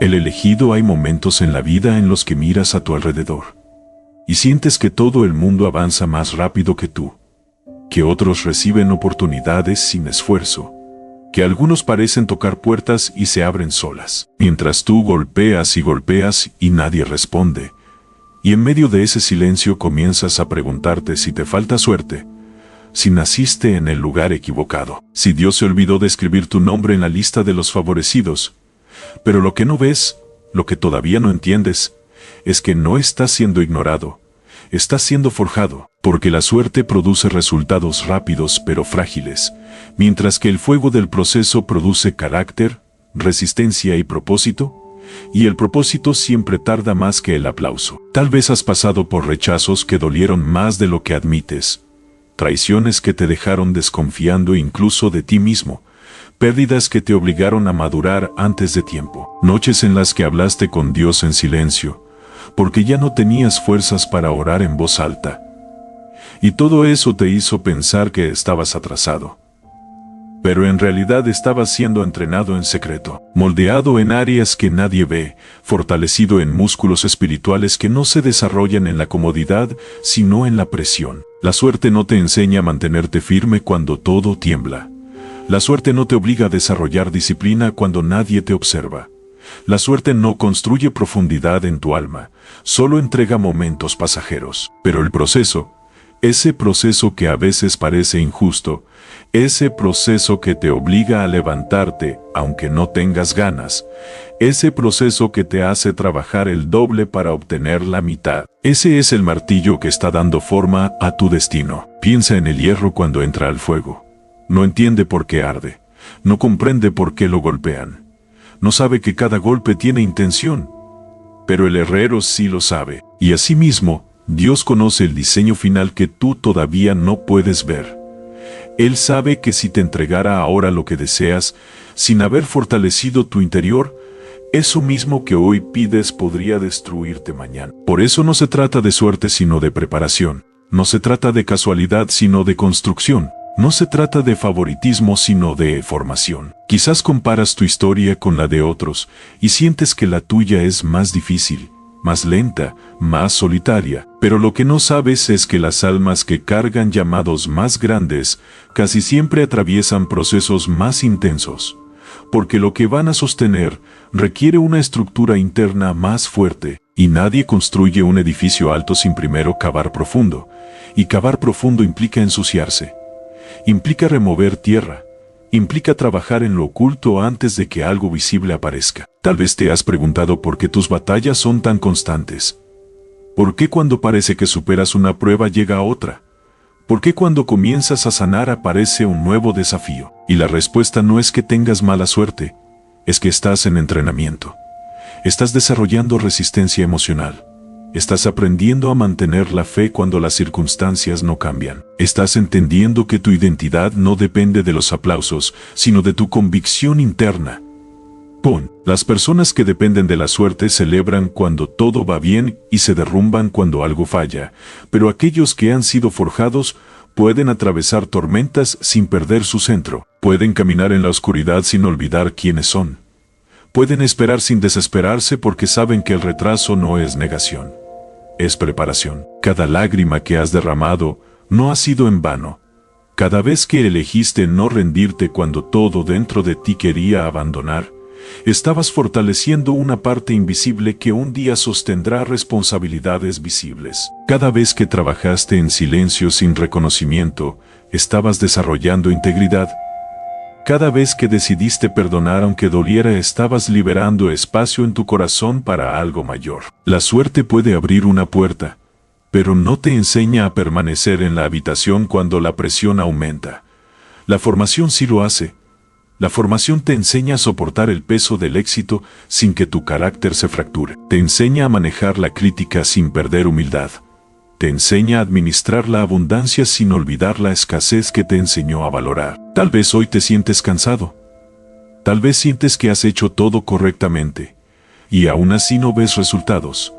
El elegido. Hay momentos en la vida en los que miras a tu alrededor y sientes que todo el mundo avanza más rápido que tú, que otros reciben oportunidades sin esfuerzo, que algunos parecen tocar puertas y se abren solas, mientras tú golpeas y nadie responde. Y en medio de ese silencio comienzas a preguntarte si te falta suerte, si naciste en el lugar equivocado, si Dios se olvidó de escribir tu nombre en la lista de los favorecidos. Pero lo que no ves, lo que todavía no entiendes, es que no estás siendo ignorado, estás siendo forjado, porque la suerte produce resultados rápidos pero frágiles, mientras que el fuego del proceso produce carácter, resistencia y propósito. Y el propósito siempre tarda más que el aplauso. Tal vez has pasado por rechazos que dolieron más de lo que admites, traiciones que te dejaron desconfiando incluso de ti mismo, pérdidas que te obligaron a madurar antes de tiempo, noches en las que hablaste con Dios en silencio, porque ya no tenías fuerzas para orar en voz alta. Y todo eso te hizo pensar que estabas atrasado. Pero en realidad estabas siendo entrenado en secreto, moldeado en áreas que nadie ve, fortalecido en músculos espirituales que no se desarrollan en la comodidad, sino en la presión. La suerte no te enseña a mantenerte firme cuando todo tiembla. La suerte no te obliga a desarrollar disciplina cuando nadie te observa. La suerte no construye profundidad en tu alma, solo entrega momentos pasajeros. Pero el proceso, ese proceso que a veces parece injusto, ese proceso que te obliga a levantarte, aunque no tengas ganas, ese proceso que te hace trabajar el doble para obtener la mitad, ese es el martillo que está dando forma a tu destino. Piensa en el hierro cuando entra al fuego. No entiende por qué arde, no comprende por qué lo golpean, no sabe que cada golpe tiene intención, pero el herrero sí lo sabe, y asimismo, Dios conoce el diseño final que tú todavía no puedes ver. Él sabe que si te entregara ahora lo que deseas, sin haber fortalecido tu interior, eso mismo que hoy pides podría destruirte mañana. Por eso no se trata de suerte sino de preparación, no se trata de casualidad sino de construcción, no se trata de favoritismo sino de formación. Quizás comparas tu historia con la de otros y sientes que la tuya es más difícil, más lenta, más solitaria, pero lo que no sabes es que las almas que cargan llamados más grandes casi siempre atraviesan procesos más intensos, porque lo que van a sostener requiere una estructura interna más fuerte, y nadie construye un edificio alto sin primero cavar profundo, y cavar profundo implica ensuciarse, implica remover tierra, implica trabajar en lo oculto antes de que algo visible aparezca. Tal vez te has preguntado por qué tus batallas son tan constantes. ¿Por qué cuando parece que superas una prueba llega otra? ¿Por qué cuando comienzas a sanar aparece un nuevo desafío? Y la respuesta no es que tengas mala suerte, es que estás en entrenamiento. Estás desarrollando resistencia emocional. Estás aprendiendo a mantener la fe cuando las circunstancias no cambian. Estás entendiendo que tu identidad no depende de los aplausos, sino de tu convicción interna. Las personas que dependen de la suerte celebran cuando todo va bien y se derrumban cuando algo falla, pero aquellos que han sido forjados pueden atravesar tormentas sin perder su centro, pueden caminar en la oscuridad sin olvidar quiénes son. Pueden esperar sin desesperarse porque saben que el retraso no es negación, es preparación. Cada lágrima que has derramado no ha sido en vano. Cada vez que elegiste no rendirte cuando todo dentro de ti quería abandonar, estabas fortaleciendo una parte invisible que un día sostendrá responsabilidades visibles. Cada vez que trabajaste en silencio sin reconocimiento, estabas desarrollando integridad. Cada vez que decidiste perdonar aunque doliera, estabas liberando espacio en tu corazón para algo mayor. La suerte puede abrir una puerta, pero no te enseña a permanecer en la habitación cuando la presión aumenta. La formación sí lo hace. La formación te enseña a soportar el peso del éxito sin que tu carácter se fracture. Te enseña a manejar la crítica sin perder humildad. Te enseña a administrar la abundancia sin olvidar la escasez que te enseñó a valorar. Tal vez hoy te sientes cansado. Tal vez sientes que has hecho todo correctamente, y aún así no ves resultados.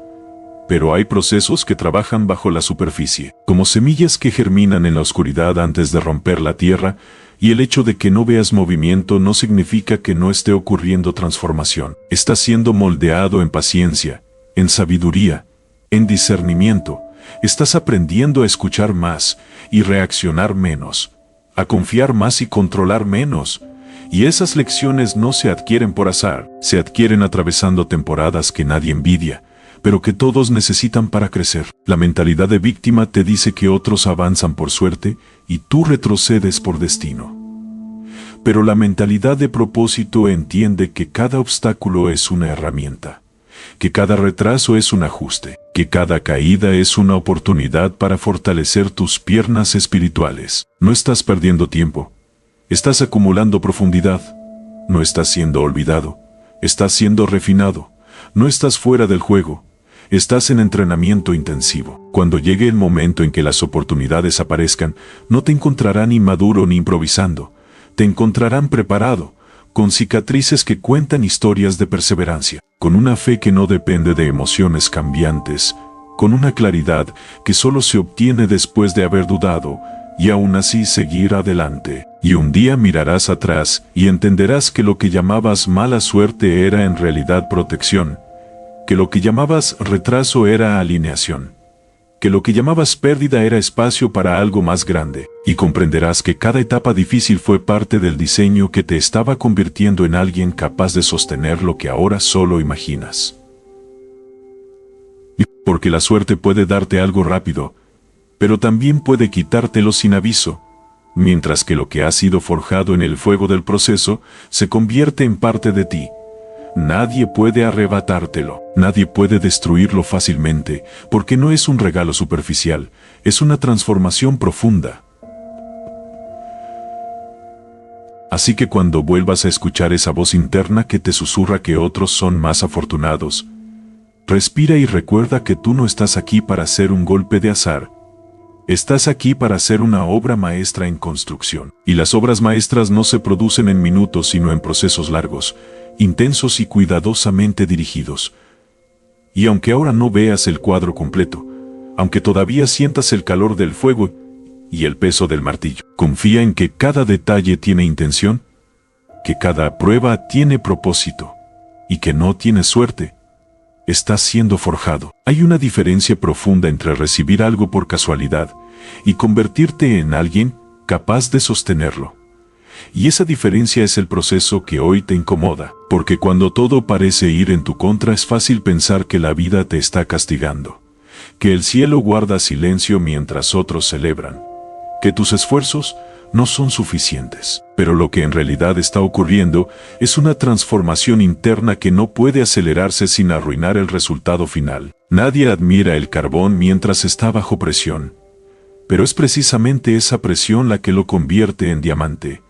Pero hay procesos que trabajan bajo la superficie, como semillas que germinan en la oscuridad antes de romper la tierra, Y el hecho de que no veas movimiento no significa que no esté ocurriendo transformación. Estás siendo moldeado en paciencia, en sabiduría, en discernimiento. Estás aprendiendo a escuchar más y reaccionar menos, a confiar más y controlar menos. Y esas lecciones no se adquieren por azar, se adquieren atravesando temporadas que nadie envidia, pero que todos necesitan para crecer. La mentalidad de víctima te dice que otros avanzan por suerte y tú retrocedes por destino. Pero la mentalidad de propósito entiende que cada obstáculo es una herramienta, que cada retraso es un ajuste, que cada caída es una oportunidad para fortalecer tus piernas espirituales. No estás perdiendo tiempo, estás acumulando profundidad. No estás siendo olvidado, estás siendo refinado. No estás fuera del juego, estás en entrenamiento intensivo. Cuando llegue el momento en que las oportunidades aparezcan, no te encontrarán inmaduro ni improvisando, te encontrarán preparado, con cicatrices que cuentan historias de perseverancia, con una fe que no depende de emociones cambiantes, con una claridad que solo se obtiene después de haber dudado, y aún así seguir adelante. Y un día mirarás atrás y entenderás que lo que llamabas mala suerte era en realidad protección, que lo que llamabas retraso era alineación, que lo que llamabas pérdida era espacio para algo más grande, y comprenderás que cada etapa difícil fue parte del diseño que te estaba convirtiendo en alguien capaz de sostener lo que ahora solo imaginas. Porque la suerte puede darte algo rápido, pero también puede quitártelo sin aviso, mientras que lo que ha sido forjado en el fuego del proceso se convierte en parte de ti. Nadie puede arrebatártelo, nadie puede destruirlo fácilmente, porque no es un regalo superficial, es una transformación profunda. Así que cuando vuelvas a escuchar esa voz interna que te susurra que otros son más afortunados, respira y recuerda que tú no estás aquí para hacer un golpe de azar. Estás aquí para hacer una obra maestra en construcción. Y las obras maestras no se producen en minutos, sino en procesos largos, intensos y cuidadosamente dirigidos. Y aunque ahora no veas el cuadro completo, aunque todavía sientas el calor del fuego y el peso del martillo, confía en que cada detalle tiene intención, que cada prueba tiene propósito, y que no tienes suerte. Estás siendo forjado. Hay una diferencia profunda entre recibir algo por casualidad y convertirte en alguien capaz de sostenerlo. Y esa diferencia es el proceso que hoy te incomoda, porque cuando todo parece ir en tu contra es fácil pensar que la vida te está castigando, que el cielo guarda silencio mientras otros celebran, que tus esfuerzos no son suficientes. Pero lo que en realidad está ocurriendo es una transformación interna que no puede acelerarse sin arruinar el resultado final. Nadie admira el carbón mientras está bajo presión, pero es precisamente esa presión la que lo convierte en diamante.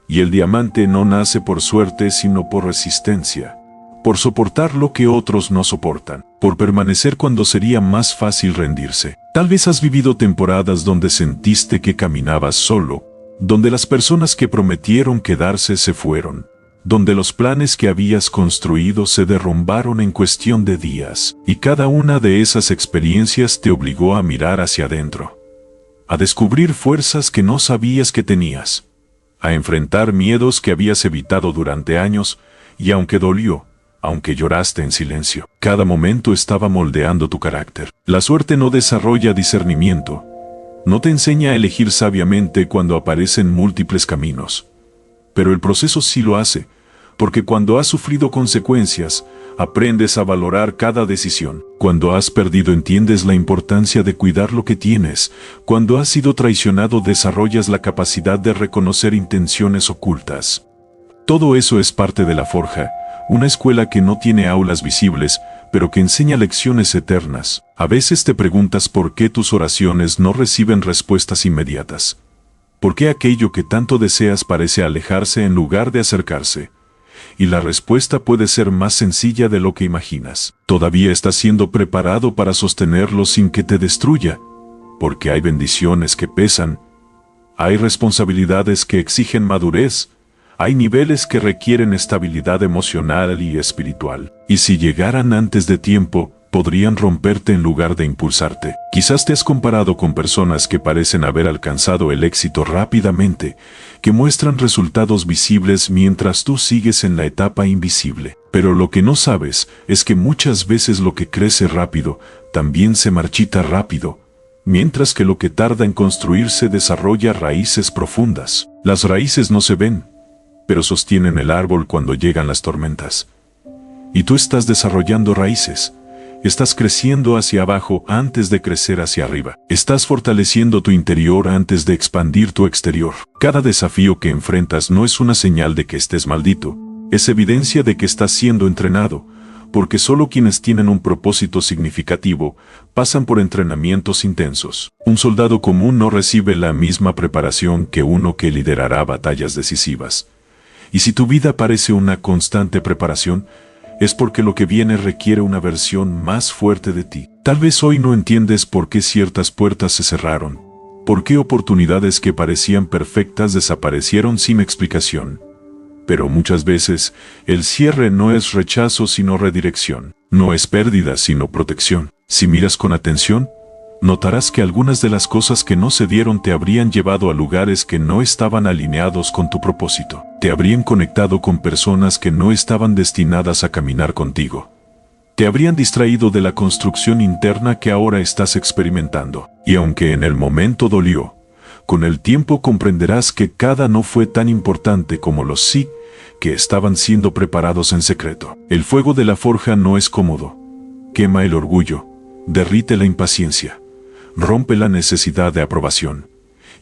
Y el diamante no nace por suerte sino por resistencia, por soportar lo que otros no soportan, por permanecer cuando sería más fácil rendirse. Tal vez has vivido temporadas donde sentiste que caminabas solo, donde las personas que prometieron quedarse se fueron, donde los planes que habías construido se derrumbaron en cuestión de días, y cada una de esas experiencias te obligó a mirar hacia adentro, a descubrir fuerzas que no sabías que tenías, a enfrentar miedos que habías evitado durante años, y aunque dolió, aunque lloraste en silencio, cada momento estaba moldeando tu carácter. La suerte no desarrolla discernimiento, no te enseña a elegir sabiamente cuando aparecen múltiples caminos. Pero el proceso sí lo hace, porque cuando has sufrido consecuencias, aprendes a valorar cada decisión. Cuando has perdido entiendes la importancia de cuidar lo que tienes. Cuando has sido traicionado desarrollas la capacidad de reconocer intenciones ocultas. Todo eso es parte de la forja, una escuela que no tiene aulas visibles, pero que enseña lecciones eternas. A veces te preguntas por qué tus oraciones no reciben respuestas inmediatas. ¿Por qué aquello que tanto deseas parece alejarse en lugar de acercarse? Y la respuesta puede ser más sencilla de lo que imaginas. Todavía estás siendo preparado para sostenerlo sin que te destruya, porque hay bendiciones que pesan, hay responsabilidades que exigen madurez, hay niveles que requieren estabilidad emocional y espiritual. Y si llegaran antes de tiempo, podrían romperte en lugar de impulsarte. Quizás te has comparado con personas que parecen haber alcanzado el éxito rápidamente, que muestran resultados visibles mientras tú sigues en la etapa invisible. Pero lo que no sabes es que muchas veces lo que crece rápido también se marchita rápido, mientras que lo que tarda en construirse desarrolla raíces profundas. Las raíces no se ven, pero sostienen el árbol cuando llegan las tormentas. Y tú estás desarrollando raíces. Estás creciendo hacia abajo antes de crecer hacia arriba. Estás fortaleciendo tu interior antes de expandir tu exterior. Cada desafío que enfrentas no es una señal de que estés maldito. Es evidencia de que estás siendo entrenado, porque solo quienes tienen un propósito significativo pasan por entrenamientos intensos. Un soldado común no recibe la misma preparación que uno que liderará batallas decisivas. Y si tu vida parece una constante preparación, es porque lo que viene requiere una versión más fuerte de ti. Tal vez hoy no entiendes por qué ciertas puertas se cerraron, por qué oportunidades que parecían perfectas desaparecieron sin explicación. Pero muchas veces, el cierre no es rechazo sino redirección, no es pérdida sino protección. Si miras con atención, notarás que algunas de las cosas que no se dieron te habrían llevado a lugares que no estaban alineados con tu propósito. Te habrían conectado con personas que no estaban destinadas a caminar contigo. Te habrían distraído de la construcción interna que ahora estás experimentando. Y aunque en el momento dolió, con el tiempo comprenderás que cada no fue tan importante como los sí que estaban siendo preparados en secreto. El fuego de la forja no es cómodo. Quema el orgullo, derrite la impaciencia, rompe la necesidad de aprobación.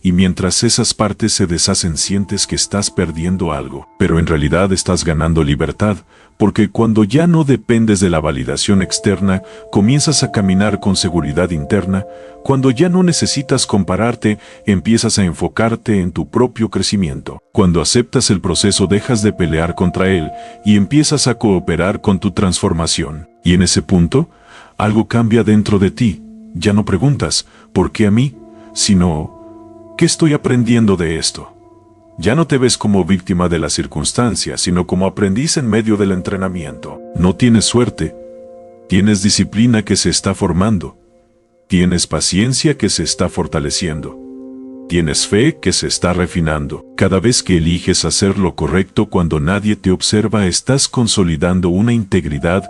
Y mientras esas partes se deshacen sientes que estás perdiendo algo, pero en realidad estás ganando libertad, porque cuando ya no dependes de la validación externa, comienzas a caminar con seguridad interna. Cuando ya no necesitas compararte, empiezas a enfocarte en tu propio crecimiento. Cuando aceptas el proceso dejas de pelear contra él y empiezas a cooperar con tu transformación. Y en ese punto, algo cambia dentro de ti. Ya no preguntas, ¿por qué a mí?, sino, ¿qué estoy aprendiendo de esto? Ya no te ves como víctima de las circunstancias, sino como aprendiz en medio del entrenamiento. No tienes suerte, tienes disciplina que se está formando, tienes paciencia que se está fortaleciendo, tienes fe que se está refinando. Cada vez que eliges hacer lo correcto cuando nadie te observa, estás consolidando una integridad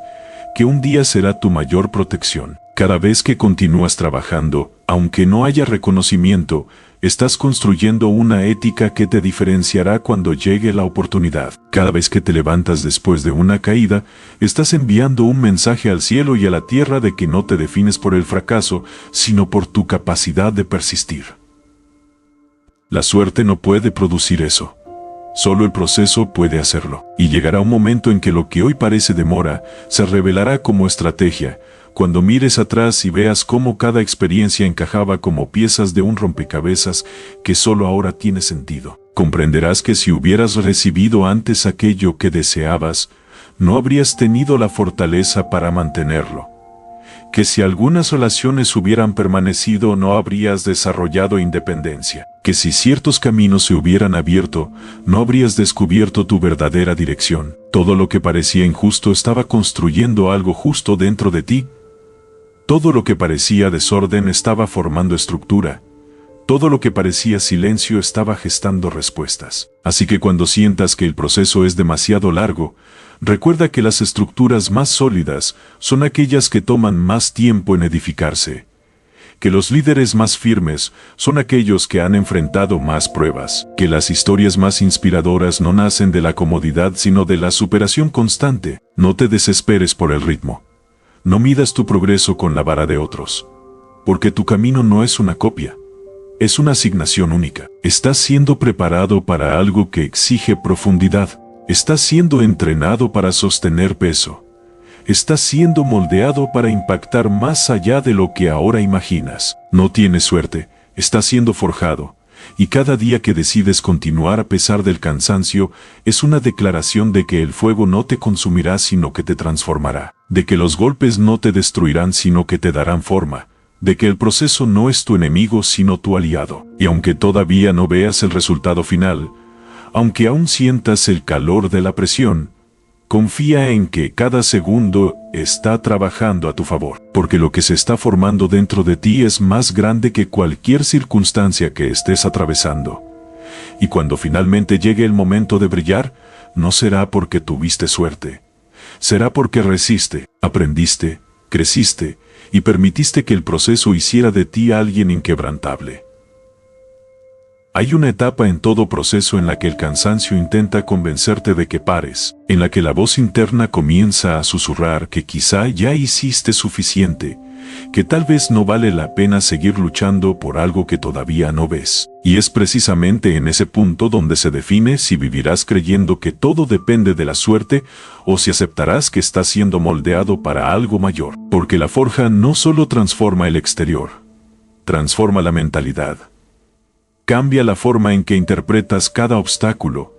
que un día será tu mayor protección. Cada vez que continúas trabajando, aunque no haya reconocimiento, estás construyendo una ética que te diferenciará cuando llegue la oportunidad. Cada vez que te levantas después de una caída, estás enviando un mensaje al cielo y a la tierra de que no te defines por el fracaso, sino por tu capacidad de persistir. La suerte no puede producir eso. Solo el proceso puede hacerlo. Y llegará un momento en que lo que hoy parece demora, se revelará como estrategia, cuando mires atrás y veas cómo cada experiencia encajaba como piezas de un rompecabezas que solo ahora tiene sentido. Comprenderás que si hubieras recibido antes aquello que deseabas, no habrías tenido la fortaleza para mantenerlo. Que si algunas relaciones hubieran permanecido, no habrías desarrollado independencia. Que si ciertos caminos se hubieran abierto, no habrías descubierto tu verdadera dirección. Todo lo que parecía injusto estaba construyendo algo justo dentro de ti. Todo lo que parecía desorden estaba formando estructura. Todo lo que parecía silencio estaba gestando respuestas. Así que cuando sientas que el proceso es demasiado largo, recuerda que las estructuras más sólidas son aquellas que toman más tiempo en edificarse. Que los líderes más firmes son aquellos que han enfrentado más pruebas. Que las historias más inspiradoras no nacen de la comodidad sino de la superación constante. No te desesperes por el ritmo. No midas tu progreso con la vara de otros. Porque tu camino no es una copia. Es una asignación única. Estás siendo preparado para algo que exige profundidad. Estás siendo entrenado para sostener peso. Estás siendo moldeado para impactar más allá de lo que ahora imaginas. No tienes suerte, estás siendo forjado. Y cada día que decides continuar a pesar del cansancio, es una declaración de que el fuego no te consumirá sino que te transformará. De que los golpes no te destruirán sino que te darán forma. De que el proceso no es tu enemigo sino tu aliado. Y aunque todavía no veas el resultado final, aunque aún sientas el calor de la presión, Confía en que cada segundo está trabajando a tu favor, porque lo que se está formando dentro de ti es más grande que cualquier circunstancia que estés atravesando. Y cuando finalmente llegue el momento de brillar, no será porque tuviste suerte. Será porque resiste, aprendiste, creciste y permitiste que el proceso hiciera de ti a alguien inquebrantable. Hay una etapa en todo proceso en la que el cansancio intenta convencerte de que pares, en la que la voz interna comienza a susurrar que quizá ya hiciste suficiente, que tal vez no vale la pena seguir luchando por algo que todavía no ves. Y es precisamente en ese punto donde se define si vivirás creyendo que todo depende de la suerte o si aceptarás que estás siendo moldeado para algo mayor. Porque la forja no solo transforma el exterior, transforma la mentalidad. Cambia la forma en que interpretas cada obstáculo.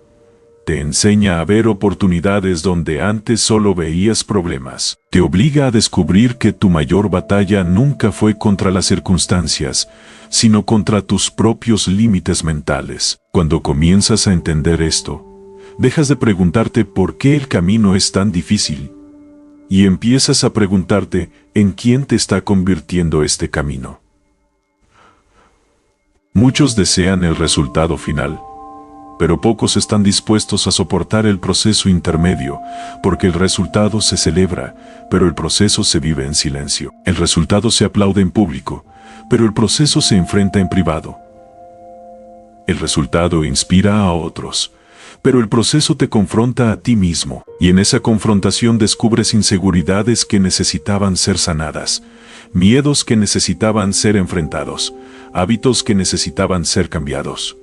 Te enseña a ver oportunidades donde antes solo veías problemas. Te obliga a descubrir que tu mayor batalla nunca fue contra las circunstancias, sino contra tus propios límites mentales. Cuando comienzas a entender esto, dejas de preguntarte por qué el camino es tan difícil y empiezas a preguntarte en quién te está convirtiendo este camino. Muchos desean el resultado final, pero pocos están dispuestos a soportar el proceso intermedio, porque el resultado se celebra, pero el proceso se vive en silencio. El resultado se aplaude en público, pero el proceso se enfrenta en privado. El resultado inspira a otros, pero el proceso te confronta a ti mismo, y en esa confrontación descubres inseguridades que necesitaban ser sanadas, miedos que necesitaban ser enfrentados, hábitos que necesitaban ser cambiados.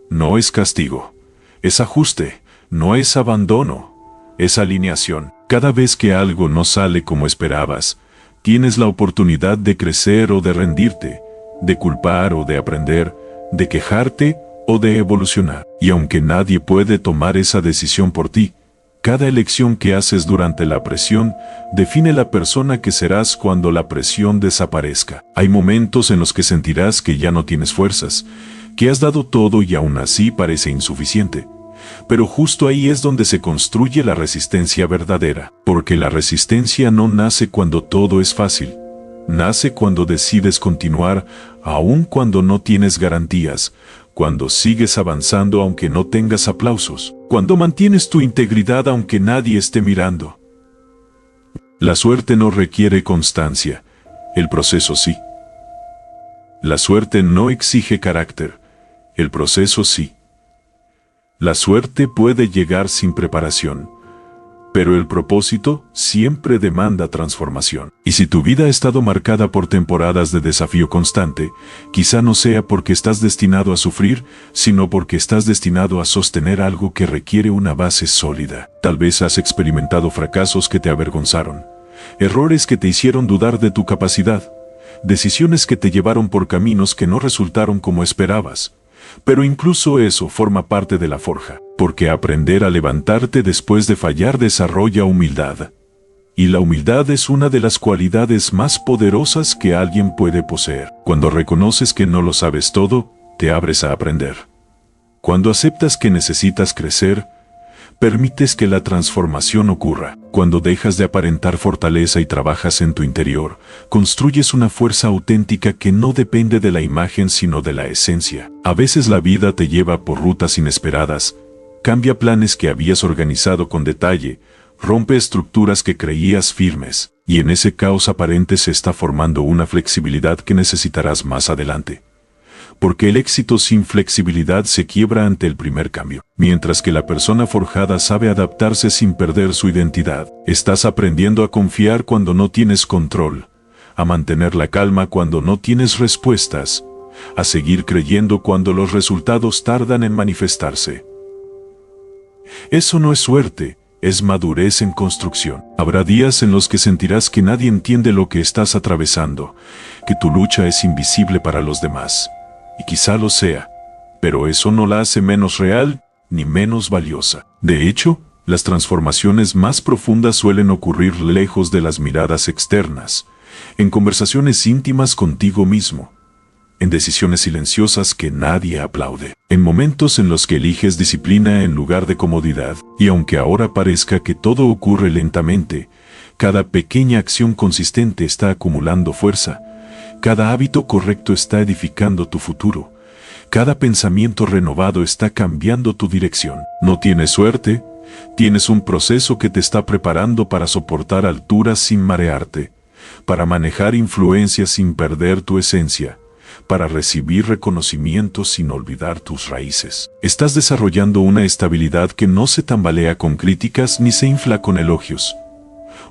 No es castigo, es ajuste, no es abandono, es alineación. Cada vez que algo no sale como esperabas, tienes la oportunidad de crecer o de rendirte, de culpar o de aprender, de quejarte o de evolucionar. Y aunque nadie puede tomar esa decisión por ti, cada elección que haces durante la presión define la persona que serás cuando la presión desaparezca. Hay momentos en los que sentirás que ya no tienes fuerzas, que has dado todo y aún así parece insuficiente. Pero justo ahí es donde se construye la resistencia verdadera, porque la resistencia no nace cuando todo es fácil. Nace cuando decides continuar, aun cuando no tienes garantías, cuando sigues avanzando aunque no tengas aplausos, cuando mantienes tu integridad aunque nadie esté mirando. La suerte no requiere constancia, el proceso sí. La suerte no exige carácter, el proceso sí. La suerte puede llegar sin preparación, pero el propósito siempre demanda transformación. Y si tu vida ha estado marcada por temporadas de desafío constante, quizá no sea porque estás destinado a sufrir, sino porque estás destinado a sostener algo que requiere una base sólida. Tal vez has experimentado fracasos que te avergonzaron, errores que te hicieron dudar de tu capacidad, decisiones que te llevaron por caminos que no resultaron como esperabas. Pero incluso eso forma parte de la forja, porque aprender a levantarte después de fallar desarrolla humildad. Y la humildad es una de las cualidades más poderosas que alguien puede poseer. Cuando reconoces que no lo sabes todo, te abres a aprender. Cuando aceptas que necesitas crecer, permites que la transformación ocurra. Cuando dejas de aparentar fortaleza y trabajas en tu interior, construyes una fuerza auténtica que no depende de la imagen sino de la esencia. A veces la vida te lleva por rutas inesperadas, cambia planes que habías organizado con detalle, rompe estructuras que creías firmes, y en ese caos aparente se está formando una flexibilidad que necesitarás más adelante. Porque el éxito sin flexibilidad se quiebra ante el primer cambio. Mientras que la persona forjada sabe adaptarse sin perder su identidad. Estás aprendiendo a confiar cuando no tienes control, a mantener la calma cuando no tienes respuestas, a seguir creyendo cuando los resultados tardan en manifestarse. Eso no es suerte, es madurez en construcción. Habrá días en los que sentirás que nadie entiende lo que estás atravesando, que tu lucha es invisible para los demás. Y quizá lo sea, pero eso no la hace menos real ni menos valiosa. De hecho, las transformaciones más profundas suelen ocurrir lejos de las miradas externas, en conversaciones íntimas contigo mismo, en decisiones silenciosas que nadie aplaude, en momentos en los que eliges disciplina en lugar de comodidad, y aunque ahora parezca que todo ocurre lentamente, cada pequeña acción consistente está acumulando fuerza, cada hábito correcto está edificando tu futuro, cada pensamiento renovado está cambiando tu dirección. No tienes suerte, tienes un proceso que te está preparando para soportar alturas sin marearte, para manejar influencias sin perder tu esencia, para recibir reconocimiento sin olvidar tus raíces. Estás desarrollando una estabilidad que no se tambalea con críticas ni se infla con elogios.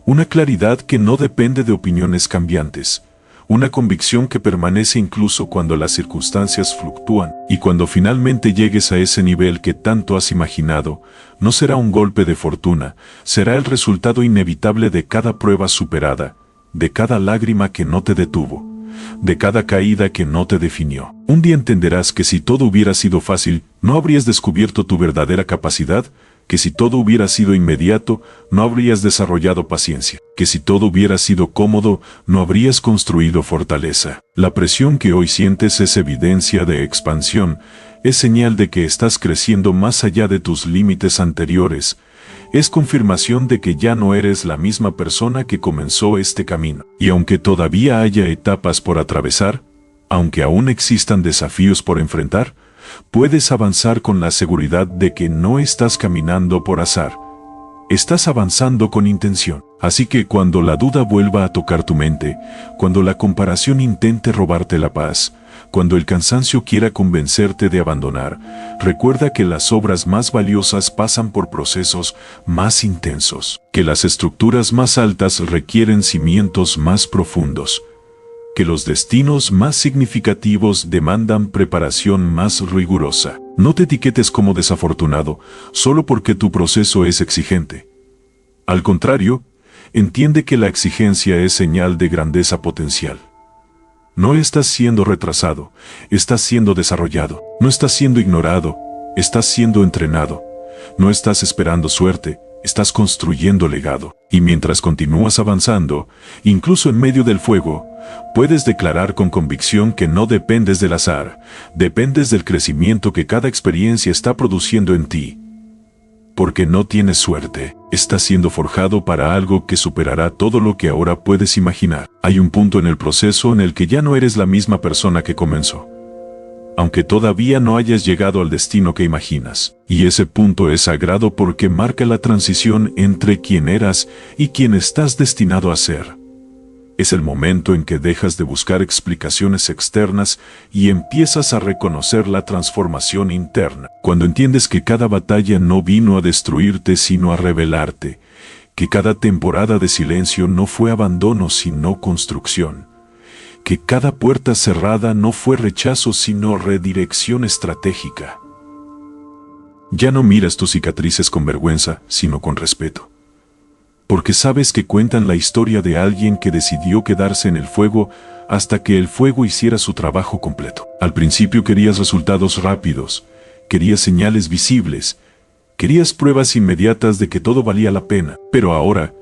Una claridad que no depende de opiniones cambiantes. Una convicción que permanece incluso cuando las circunstancias fluctúan. Y cuando finalmente llegues a ese nivel que tanto has imaginado, no será un golpe de fortuna, será el resultado inevitable de cada prueba superada, de cada lágrima que no te detuvo, de cada caída que no te definió. Un día entenderás que si todo hubiera sido fácil, no habrías descubierto tu verdadera capacidad, que si todo hubiera sido inmediato, no habrías desarrollado paciencia, que si todo hubiera sido cómodo, no habrías construido fortaleza. La presión que hoy sientes es evidencia de expansión, es señal de que estás creciendo más allá de tus límites anteriores, es confirmación de que ya no eres la misma persona que comenzó este camino. Y aunque todavía haya etapas por atravesar, aunque aún existan desafíos por enfrentar, puedes avanzar con la seguridad de que no estás caminando por azar. Estás avanzando con intención. Así que cuando la duda vuelva a tocar tu mente, cuando la comparación intente robarte la paz, cuando el cansancio quiera convencerte de abandonar, recuerda que las obras más valiosas pasan por procesos más intensos, que las estructuras más altas requieren cimientos más profundos, que los destinos más significativos demandan preparación más rigurosa. No te etiquetes como desafortunado solo porque tu proceso es exigente. Al contrario, entiende que la exigencia es señal de grandeza potencial. No estás siendo retrasado, estás siendo desarrollado. No estás siendo ignorado, estás siendo entrenado. No estás esperando suerte, estás construyendo legado. Y mientras continúas avanzando, incluso en medio del fuego, puedes declarar con convicción que no dependes del azar, dependes del crecimiento que cada experiencia está produciendo en ti. Porque no tienes suerte, estás siendo forjado para algo que superará todo lo que ahora puedes imaginar. Hay un punto en el proceso en el que ya no eres la misma persona que comenzó, aunque todavía no hayas llegado al destino que imaginas. Y ese punto es sagrado porque marca la transición entre quién eras y quién estás destinado a ser. Es el momento en que dejas de buscar explicaciones externas y empiezas a reconocer la transformación interna. Cuando entiendes que cada batalla no vino a destruirte sino a revelarte, que cada temporada de silencio no fue abandono sino construcción, que cada puerta cerrada no fue rechazo sino redirección estratégica. Ya no miras tus cicatrices con vergüenza, sino con respeto. Porque sabes que cuentan la historia de alguien que decidió quedarse en el fuego hasta que el fuego hiciera su trabajo completo. Al principio querías resultados rápidos, querías señales visibles, querías pruebas inmediatas de que todo valía la pena, pero ahora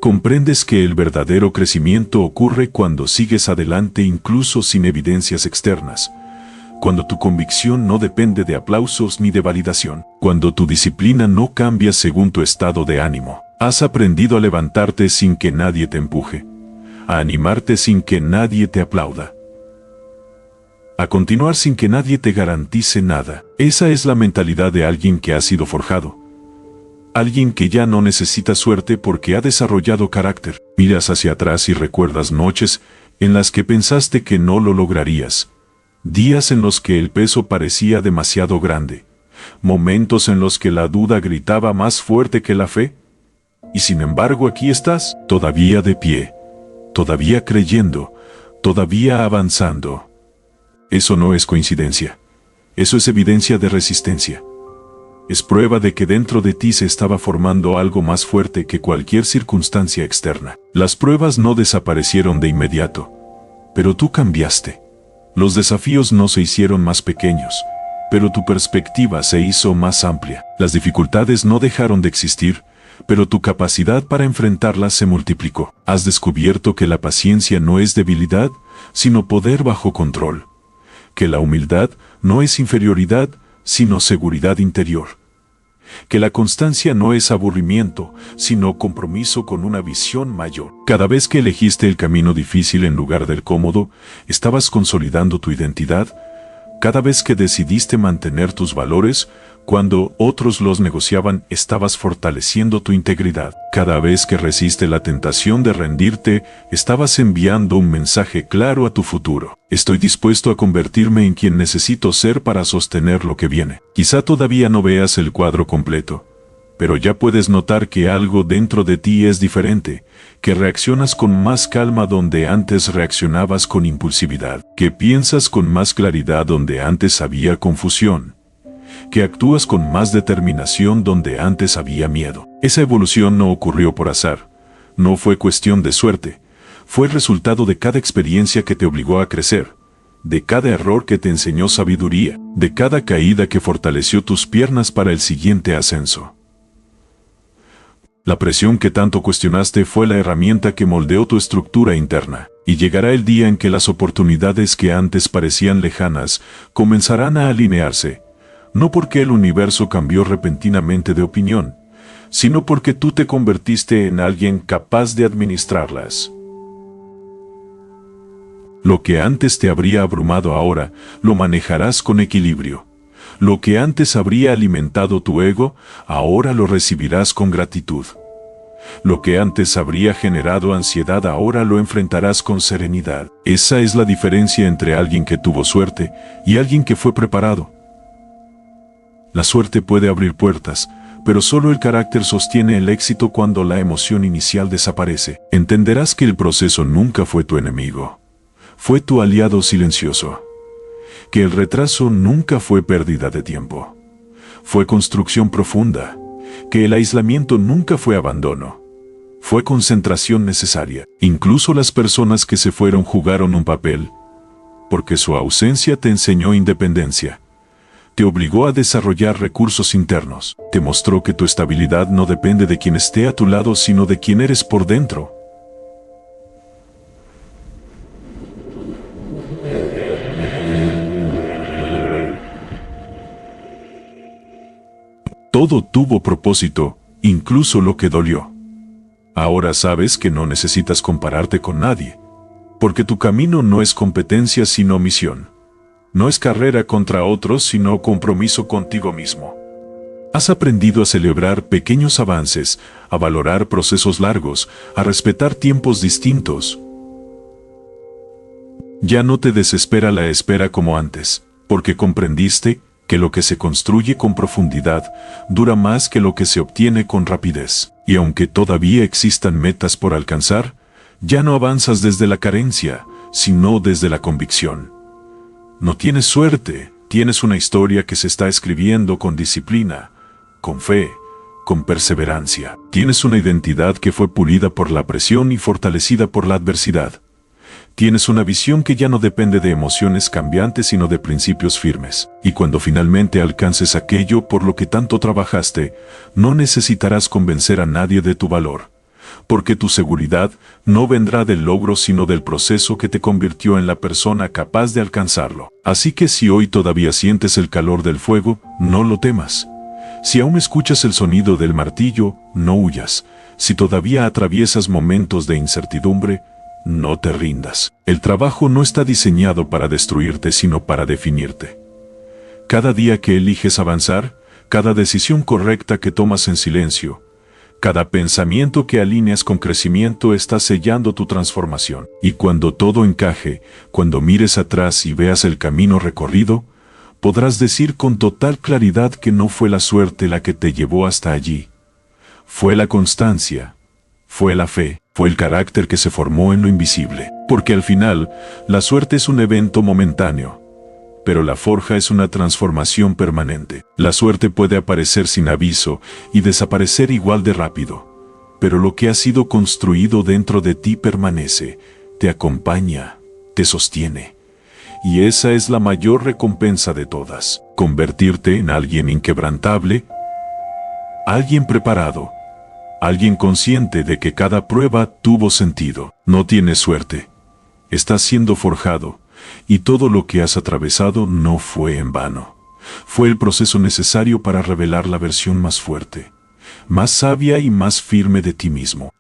comprendes que el verdadero crecimiento ocurre cuando sigues adelante incluso sin evidencias externas, cuando tu convicción no depende de aplausos ni de validación, cuando tu disciplina no cambia según tu estado de ánimo. Has aprendido a levantarte sin que nadie te empuje, a animarte sin que nadie te aplauda, a continuar sin que nadie te garantice nada. Esa es la mentalidad de alguien que ha sido forjado. Alguien que ya no necesita suerte porque ha desarrollado carácter. Miras hacia atrás y recuerdas noches en las que pensaste que no lo lograrías. Días en los que el peso parecía demasiado grande. Momentos en los que la duda gritaba más fuerte que la fe. Y sin embargo aquí estás, todavía de pie, todavía creyendo, todavía avanzando. Eso no es coincidencia. Eso es evidencia de resistencia. Es prueba de que dentro de ti se estaba formando algo más fuerte que cualquier circunstancia externa. Las pruebas no desaparecieron de inmediato, pero tú cambiaste. Los desafíos no se hicieron más pequeños, pero tu perspectiva se hizo más amplia. Las dificultades no dejaron de existir, pero tu capacidad para enfrentarlas se multiplicó. Has descubierto que la paciencia no es debilidad, sino poder bajo control, que la humildad no es inferioridad, sino seguridad interior. Que la constancia no es aburrimiento, sino compromiso con una visión mayor. Cada vez que elegiste el camino difícil en lugar del cómodo, estabas consolidando tu identidad. Cada vez que decidiste mantener tus valores, cuando otros los negociaban, estabas fortaleciendo tu integridad. Cada vez que resiste la tentación de rendirte, estabas enviando un mensaje claro a tu futuro. Estoy dispuesto a convertirme en quien necesito ser para sostener lo que viene. Quizá todavía no veas el cuadro completo, pero ya puedes notar que algo dentro de ti es diferente, que reaccionas con más calma donde antes reaccionabas con impulsividad, que piensas con más claridad donde antes había confusión, que actúas con más determinación donde antes había miedo. Esa evolución no ocurrió por azar, no fue cuestión de suerte, fue el resultado de cada experiencia que te obligó a crecer, de cada error que te enseñó sabiduría, de cada caída que fortaleció tus piernas para el siguiente ascenso. La presión que tanto cuestionaste fue la herramienta que moldeó tu estructura interna, y llegará el día en que las oportunidades que antes parecían lejanas comenzarán a alinearse, no porque el universo cambió repentinamente de opinión, sino porque tú te convertiste en alguien capaz de administrarlas. Lo que antes te habría abrumado ahora, lo manejarás con equilibrio. Lo que antes habría alimentado tu ego, ahora lo recibirás con gratitud. Lo que antes habría generado ansiedad, ahora lo enfrentarás con serenidad. Esa es la diferencia entre alguien que tuvo suerte y alguien que fue preparado. La suerte puede abrir puertas, pero solo el carácter sostiene el éxito cuando la emoción inicial desaparece. Entenderás que el proceso nunca fue tu enemigo. Fue tu aliado silencioso. Que el retraso nunca fue pérdida de tiempo. Fue construcción profunda. Que el aislamiento nunca fue abandono. Fue concentración necesaria. Incluso las personas que se fueron jugaron un papel, porque su ausencia te enseñó independencia. Te obligó a desarrollar recursos internos. Te mostró que tu estabilidad no depende de quien esté a tu lado, sino de quien eres por dentro. Todo tuvo propósito, incluso lo que dolió. Ahora sabes que no necesitas compararte con nadie, porque tu camino no es competencia sino misión. No es carrera contra otros sino compromiso contigo mismo. Has aprendido a celebrar pequeños avances, a valorar procesos largos, a respetar tiempos distintos. Ya no te desespera la espera como antes, porque comprendiste que lo que se construye con profundidad dura más que lo que se obtiene con rapidez. Y aunque todavía existan metas por alcanzar, ya no avanzas desde la carencia, sino desde la convicción. No tienes suerte, tienes una historia que se está escribiendo con disciplina, con fe, con perseverancia. Tienes una identidad que fue pulida por la presión y fortalecida por la adversidad. Tienes una visión que ya no depende de emociones cambiantes sino de principios firmes. Y cuando finalmente alcances aquello por lo que tanto trabajaste, no necesitarás convencer a nadie de tu valor, porque tu seguridad no vendrá del logro sino del proceso que te convirtió en la persona capaz de alcanzarlo. Así que si hoy todavía sientes el calor del fuego, no lo temas. Si aún escuchas el sonido del martillo, no huyas. Si todavía atraviesas momentos de incertidumbre, no te rindas. El trabajo no está diseñado para destruirte, sino para definirte. Cada día que eliges avanzar, cada decisión correcta que tomas en silencio, cada pensamiento que alineas con crecimiento está sellando tu transformación. Y cuando todo encaje, cuando mires atrás y veas el camino recorrido, podrás decir con total claridad que no fue la suerte la que te llevó hasta allí. Fue la constancia, fue la fe, fue el carácter que se formó en lo invisible. Porque al final, la suerte es un evento momentáneo, pero la forja es una transformación permanente. La suerte puede aparecer sin aviso y desaparecer igual de rápido, pero lo que ha sido construido dentro de ti permanece, te acompaña, te sostiene. Y esa es la mayor recompensa de todas: convertirte en alguien inquebrantable, alguien preparado, alguien consciente de que cada prueba tuvo sentido. No tienes suerte. Estás siendo forjado, y todo lo que has atravesado no fue en vano. Fue el proceso necesario para revelar la versión más fuerte, más sabia y más firme de ti mismo.